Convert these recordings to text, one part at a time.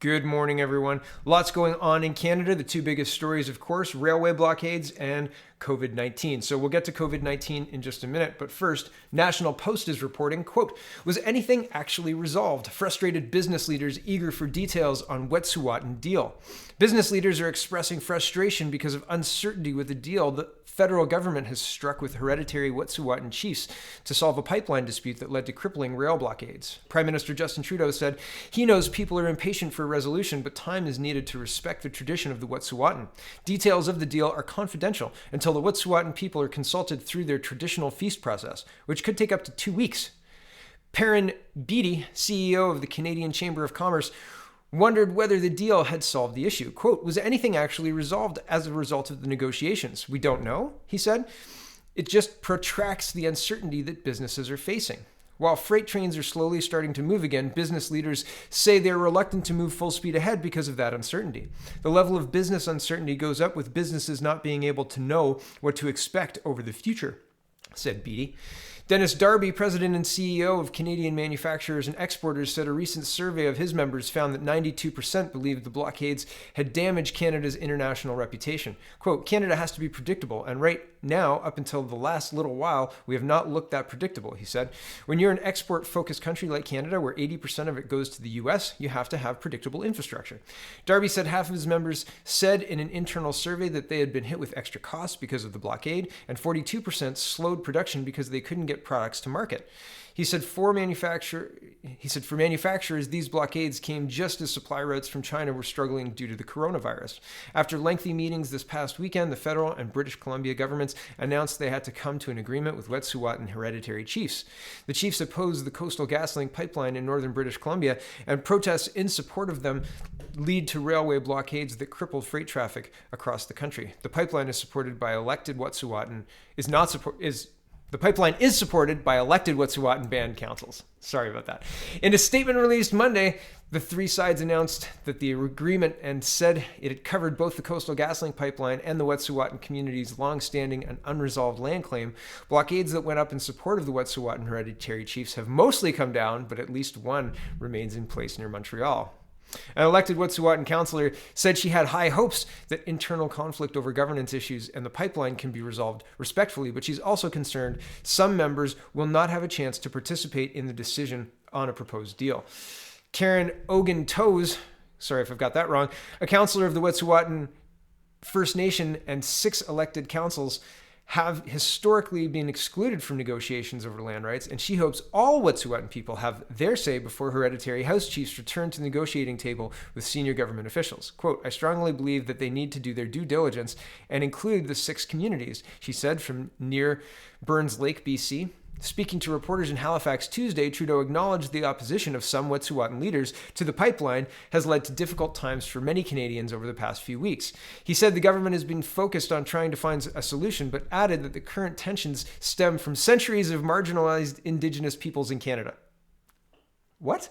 Good morning, everyone. Lots going on in Canada. The two biggest stories, of course, railway blockades and COVID-19. So we'll get to COVID-19 in just a minute. But first, National Post is reporting, quote, "Was anything actually resolved? Frustrated business leaders eager for details on Wet'suwet'en deal." Business leaders are expressing frustration because of uncertainty with the deal the federal government has struck with hereditary Wet'suwet'en chiefs to solve a pipeline dispute that led to crippling rail blockades. Prime Minister Justin Trudeau said he knows people are impatient for a resolution, but time is needed to respect the tradition of the Wet'suwet'en. Details of the deal are confidential until the Wet'suwet'en people are consulted through their traditional feast process, which could take up to 2 weeks. Perrin Beattie, CEO of the Canadian Chamber of Commerce, wondered whether the deal had solved the issue. Quote, "Was anything actually resolved as a result of the negotiations? We don't know," he said. "It just protracts the uncertainty that businesses are facing." While freight trains are slowly starting to move again, business leaders say they're reluctant to move full speed ahead because of that uncertainty. The level of business uncertainty goes up with businesses not being able to know what to expect over the future, said Beattie. Dennis Darby, president and CEO of Canadian Manufacturers and Exporters, said a recent survey of his members found that 92% believed the blockades had damaged Canada's international reputation. Quote, "Canada has to be predictable, and right now, up until the last little while, we have not looked that predictable," he said. "When you're an export-focused country like Canada, where 80% of it goes to the US, you have to have predictable infrastructure." Darby said half of his members said in an internal survey that they had been hit with extra costs because of the blockade, and 42% slowed production because they couldn't get products to market. He said for manufacturers, these blockades came just as supply routes from China were struggling due to the coronavirus. After lengthy meetings this past weekend, the federal and British Columbia governments announced they had to come to an agreement with Wet'suwet'en hereditary chiefs. The chiefs opposed the Coastal GasLink pipeline in northern British Columbia, and protests in support of them lead to railway blockades that crippled freight traffic across the country. The pipeline is supported by elected Wet'suwet'en The pipeline is supported by elected Wet'suwet'en band councils. Sorry about that. In a statement released Monday, the three sides announced that the agreement and said it had covered both the Coastal GasLink pipeline and the Wet'suwet'en community's long-standing and unresolved land claim. Blockades that went up in support of the Wet'suwet'en hereditary chiefs have mostly come down, but at least one remains in place near Montreal. An elected Wet'suwet'en councillor said she had high hopes that internal conflict over governance issues and the pipeline can be resolved respectfully, but she's also concerned some members will not have a chance to participate in the decision on a proposed deal. Karen Ogun-Toes, sorry if I've got that wrong, a councillor of the Wet'suwet'en First Nation and 6 elected councils, have historically been excluded from negotiations over land rights, and she hopes all Wet'suwet'en people have their say before hereditary house chiefs return to the negotiating table with senior government officials. Quote, "I strongly believe that they need to do their due diligence and include the 6 communities," she said from near Burns Lake, BC. Speaking to reporters in Halifax Tuesday, Trudeau acknowledged the opposition of some Wet'suwet'en leaders to the pipeline has led to difficult times for many Canadians over the past few weeks. He said the government has been focused on trying to find a solution, but added that the current tensions stem from centuries of marginalized Indigenous peoples in Canada. What?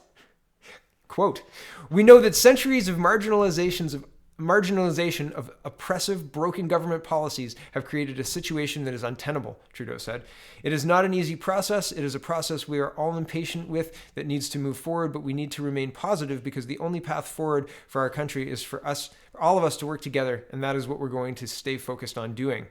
Quote, "We know that centuries of marginalization of oppressive, broken government policies have created a situation that is untenable," Trudeau said. "It is not an easy process. It is a process we are all impatient with that needs to move forward, but we need to remain positive because the only path forward for our country is for all of us to work together, and that is what we're going to stay focused on doing."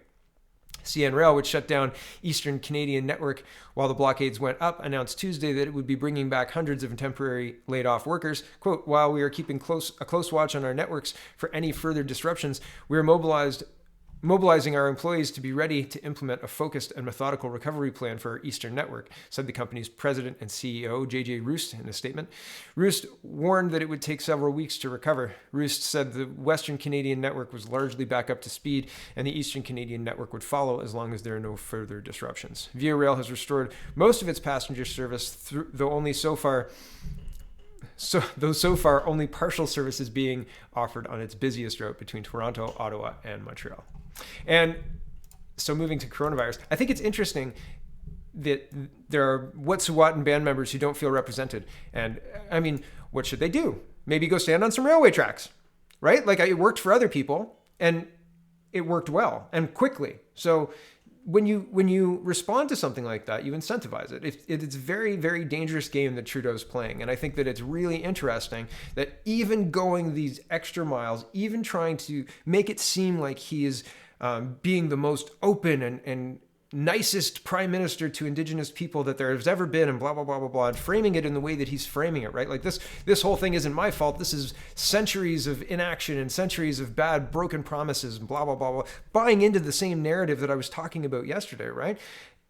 CN Rail, which shut down Eastern Canadian network while the blockades went up, announced Tuesday that it would be bringing back hundreds of temporary laid-off workers. Quote, "While we are keeping a close watch on our networks for any further disruptions, we are mobilizing our employees to be ready to implement a focused and methodical recovery plan for our Eastern network," said the company's president and CEO, JJ Roost, in a statement. Roost warned that it would take several weeks to recover. Roost said the Western Canadian network was largely back up to speed, and the Eastern Canadian network would follow as long as there are no further disruptions. Via Rail has restored most of its passenger service, though so far only partial service is being offered on its busiest route between Toronto, Ottawa, and Montreal. And so moving to coronavirus, I think it's interesting that there are Wet'suwet'en band members who don't feel represented. And I mean, what should they do? Maybe go stand on some railway tracks, right? Like, it worked for other people and it worked well and quickly. So when you respond to something like that, you incentivize it. It's a very, very dangerous game that Trudeau's playing. And I think that it's really interesting that even going these extra miles, even trying to make it seem like he is being the most open and nicest prime minister to Indigenous people that there has ever been, and blah, blah, blah, blah, blah, and framing it in the way that he's framing it, right? Like this whole thing isn't my fault. This is centuries of inaction and centuries of bad, broken promises and blah, blah, blah, blah, buying into the same narrative that I was talking about yesterday, right?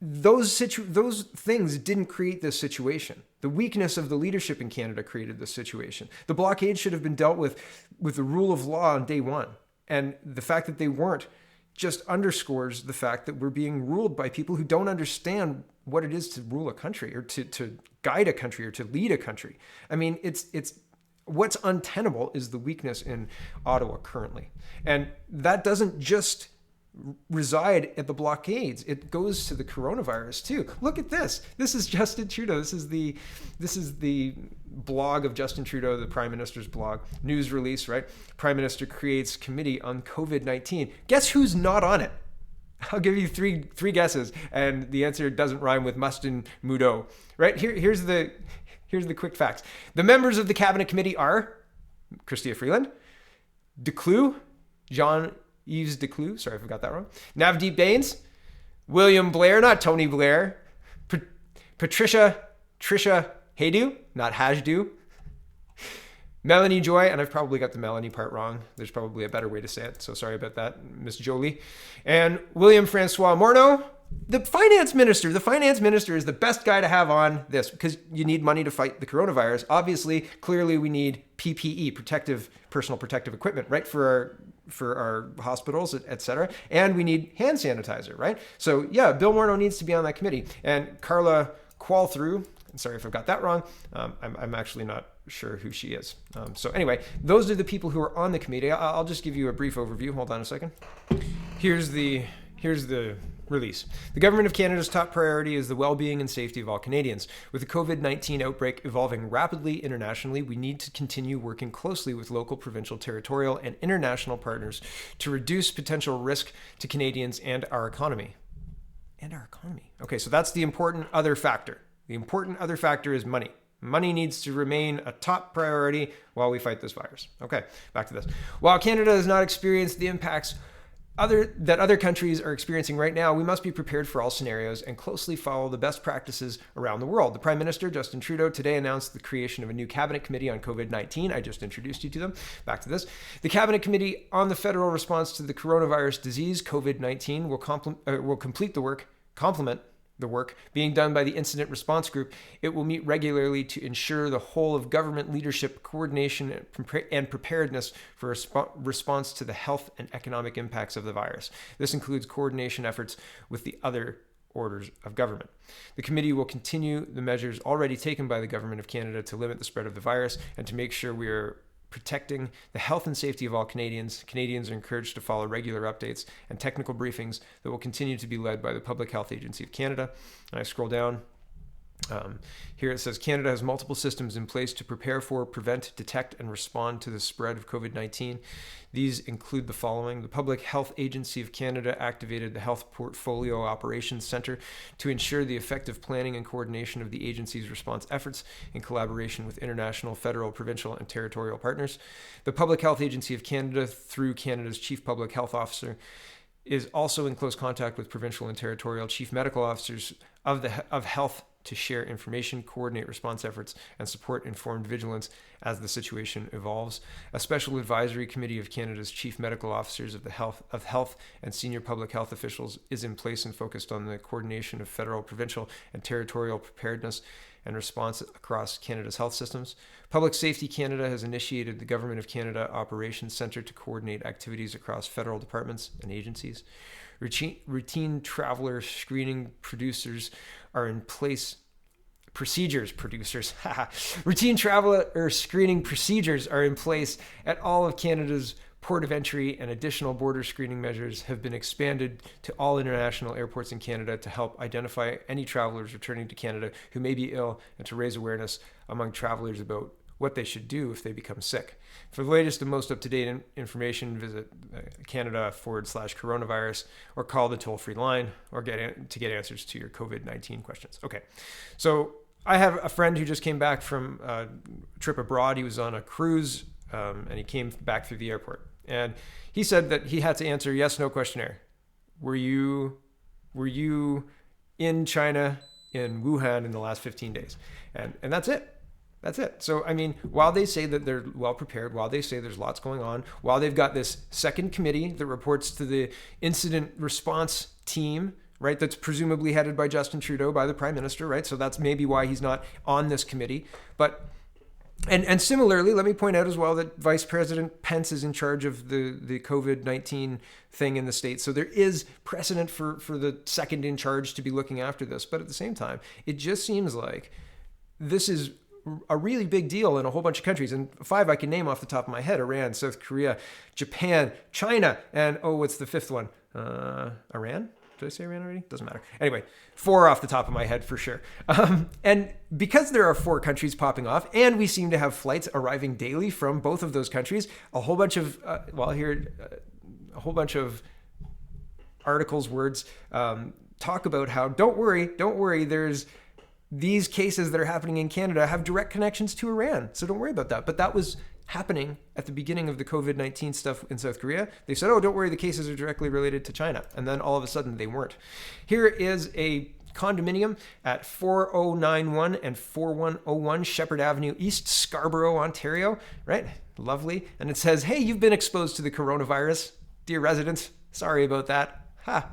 Those things didn't create this situation. The weakness of the leadership in Canada created this situation. The blockade should have been dealt with the rule of law on day one. And the fact that they weren't just underscores the fact that we're being ruled by people who don't understand what it is to rule a country or to guide a country or to lead a country. I mean, it's what's untenable is the weakness in Ottawa currently. And that doesn't just reside at the blockades. It goes to the coronavirus too. Look at this. This is Justin Trudeau. This is the blog of Justin Trudeau, the Prime Minister's blog. News release, right? Prime Minister creates committee on COVID-19. Guess who's not on it? I'll give you three guesses, and the answer doesn't rhyme with must and mudo. Right? Here's the quick facts. The members of the cabinet committee are Chrystia Freeland, Declue, Jean-Yves Declue, sorry if I got that wrong, Navdeep Bains, William Blair, not Tony Blair, Tricia Haydu, not Hajdu, Melanie Joy, and I've probably got the Melanie part wrong. There's probably a better way to say it, so sorry about that, Miss Jolie. And William Francois Morneau, the finance minister. The finance minister is the best guy to have on this because you need money to fight the coronavirus. Obviously, clearly we need PPE, personal protective equipment, right, for our hospitals, et cetera. And we need hand sanitizer, right? So yeah, Bill Morneau needs to be on that committee. And Carla Qualthrough, sorry if I've got that wrong. I'm actually not sure who she is. So anyway, those are the people who are on the committee. I'll just give you a brief overview. Hold on a second. Here's the release. The Government of Canada's top priority is the well-being and safety of all Canadians. With the COVID-19 outbreak evolving rapidly internationally, we need to continue working closely with local, provincial, territorial, and international partners to reduce potential risk to Canadians and our economy. Okay, so that's the important other factor. The important other factor is money. Money needs to remain a top priority while we fight this virus. Okay, back to this. While Canada has not experienced the impacts that other countries are experiencing right now, we must be prepared for all scenarios and closely follow the best practices around the world. The Prime Minister, Justin Trudeau, today announced the creation of a new cabinet committee on COVID-19. I just introduced you to them. Back to this. The cabinet committee on the federal response to the coronavirus disease, COVID-19, will complement the work being done by the Incident Response Group. It will meet regularly to ensure the whole of government leadership, coordination, and preparedness for response to the health and economic impacts of the virus. This includes coordination efforts with the other orders of government. The committee will continue the measures already taken by the Government of Canada to limit the spread of the virus and to make sure we are protecting the health and safety of all Canadians. Canadians are encouraged to follow regular updates and technical briefings that will continue to be led by the Public Health Agency of Canada. And I scroll down. Here it says Canada has multiple systems in place to prepare for, prevent, detect, and respond to the spread of COVID-19. These include the following. The Public Health Agency of Canada activated the Health Portfolio Operations Centre to ensure the effective planning and coordination of the agency's response efforts in collaboration with international, federal, provincial, and territorial partners. The Public Health Agency of Canada, through Canada's Chief Public Health Officer, is also in close contact with provincial and territorial chief medical officers of health to share information, coordinate response efforts, and support informed vigilance as the situation evolves. A special advisory committee of Canada's chief medical officers of health and senior public health officials is in place and focused on the coordination of federal, provincial, and territorial preparedness and response across Canada's health systems. Public Safety Canada has initiated the Government of Canada Operations Centre to coordinate activities across federal departments and agencies. Routine traveler screening procedures are in place at all of Canada's port of entry, and additional border screening measures have been expanded to all international airports in Canada to help identify any travelers returning to Canada who may be ill and to raise awareness among travelers about what they should do if they become sick. For the latest and most up-to-date information, visit Canada/coronavirus or call the toll-free line or get answers to your COVID-19 questions. Okay, so I have a friend who just came back from a trip abroad. He was on a cruise and he came back through the airport. And he said that he had to answer yes/no questionnaire. Were you in China, in Wuhan, in the last 15 days? And that's it. That's it. So, I mean, while they say that they're well prepared, while they say there's lots going on, while they've got this second committee that reports to the incident response team, right, that's presumably headed by Justin Trudeau, by the Prime Minister, right? So that's maybe why he's not on this committee. But and similarly, let me point out as well that Vice President Pence is in charge of the COVID-19 thing in the States. So there is precedent for the second in charge to be looking after this. But at the same time, it just seems like this is a really big deal in a whole bunch of countries. And 5 I can name off the top of my head: Iran, South Korea, Japan, China, and what's the 5th one? Iran? Did I say Iran already? Doesn't matter. Anyway, 4 off the top of my head for sure. And because there are 4 countries popping off, and we seem to have flights arriving daily from both of those countries, a whole bunch of, a whole bunch of articles, words, talk about how, don't worry, there's these cases that are happening in Canada have direct connections to Iran. So don't worry about that. But that was happening at the beginning of the COVID-19 stuff in South Korea. They said, oh, don't worry, the cases are directly related to China. And then all of a sudden they weren't. Here is a condominium at 4091 and 4101 Shepherd Avenue East, Scarborough, Ontario, right? Lovely. And it says, hey, you've been exposed to the coronavirus. Dear residents, sorry about that. Ha.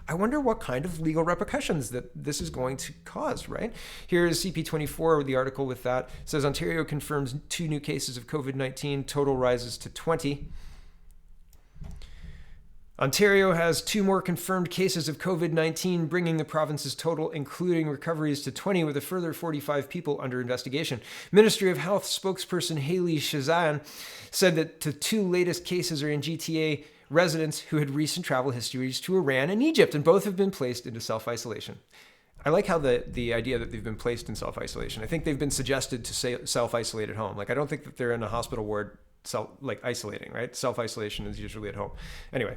I wonder what kind of legal repercussions that this is going to cause, right? Here is CP24, the article with that. It says Ontario confirms 2 new cases of COVID-19. Total rises to 20. Ontario has 2 more confirmed cases of COVID-19, bringing the province's total, including recoveries, to 20, with a further 45 people under investigation. Ministry of Health spokesperson Hailey Shazan said that the 2 latest cases are in GTA residents who had recent travel histories to Iran and Egypt, and both have been placed into self-isolation. I like how the idea that they've been placed in self-isolation. I think they've been suggested to self-isolate at home. Like, I don't think that they're in a hospital ward isolating, right? Self-isolation is usually at home. Anyway,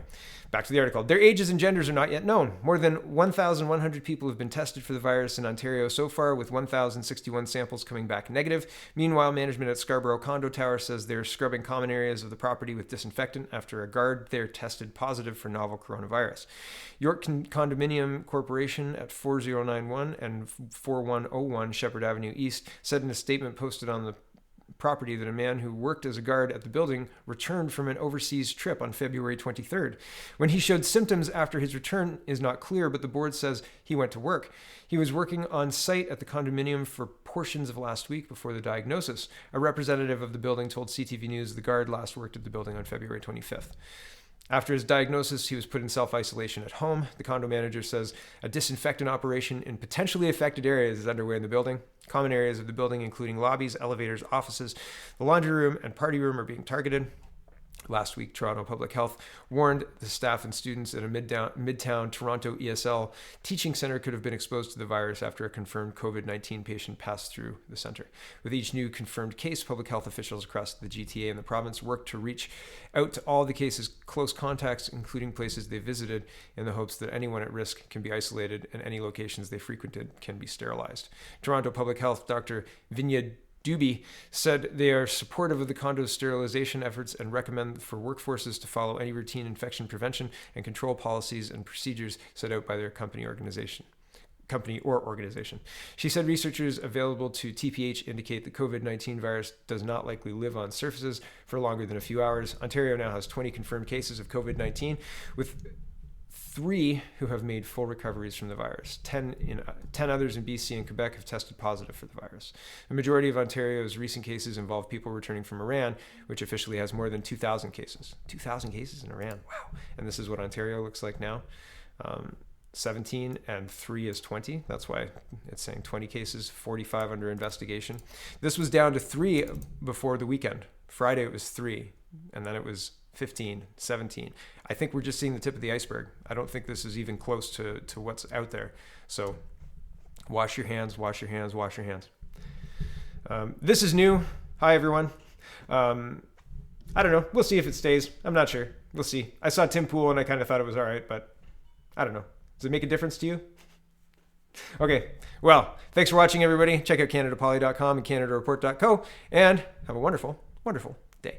back to the article. Their ages and genders are not yet known. More than 1,100 people have been tested for the virus in Ontario so far, with 1,061 samples coming back negative. Meanwhile, management at Scarborough Condo Tower says they're scrubbing common areas of the property with disinfectant after a guard there tested positive for novel coronavirus. York Condominium Corporation at 4091 and 4101 Shepherd Avenue East said in a statement posted on the property that a man who worked as a guard at the building returned from an overseas trip on February 23rd. When he showed symptoms after his return is not clear, but the board says he went to work. He was working on site at the condominium for portions of last week before the diagnosis. A representative of the building told CTV News the guard last worked at the building on February 25th. After his diagnosis, he was put in self-isolation at home. The condo manager says a disinfectant operation in potentially affected areas is underway in the building. Common areas of the building, including lobbies, elevators, offices, the laundry room, and party room, are being targeted. Last week, Toronto Public Health warned the staff and students at a Midtown Toronto ESL teaching center could have been exposed to the virus after a confirmed COVID-19 patient passed through the center. With each new confirmed case, public health officials across the GTA and the province worked to reach out to all the cases' close contacts, including places they visited, in the hopes that anyone at risk can be isolated and any locations they frequented can be sterilized. Toronto Public Health Dr. Vinya Doobie said they are supportive of the condo's sterilization efforts and recommend for workforces to follow any routine infection prevention and control policies and procedures set out by their company or organization. She said researchers available to TPH indicate the COVID-19 virus does not likely live on surfaces for longer than a few hours. Ontario now has 20 confirmed cases of COVID-19, with 3 who have made full recoveries from the virus. 10 others in BC and Quebec have tested positive for the virus. The majority of Ontario's recent cases involve people returning from Iran, which officially has more than 2,000 cases. 2,000 cases in Iran. Wow. And this is what Ontario looks like now. 17 and 3 is 20. That's why it's saying 20 cases, 45 under investigation. This was down to 3 before the weekend. Friday it was 3, and then it was 15, 17. I think we're just seeing the tip of the iceberg. I don't think this is even close to what's out there. So wash your hands, wash your hands, wash your hands. This is new. Hi, everyone. I don't know. We'll see if it stays. I'm not sure. We'll see. I saw Tim Pool and I kind of thought it was all right, but I don't know. Does it make a difference to you? Okay. Well, thanks for watching, everybody. Check out CanadaPoly.com and CanadaReport.co, and have a wonderful, wonderful day.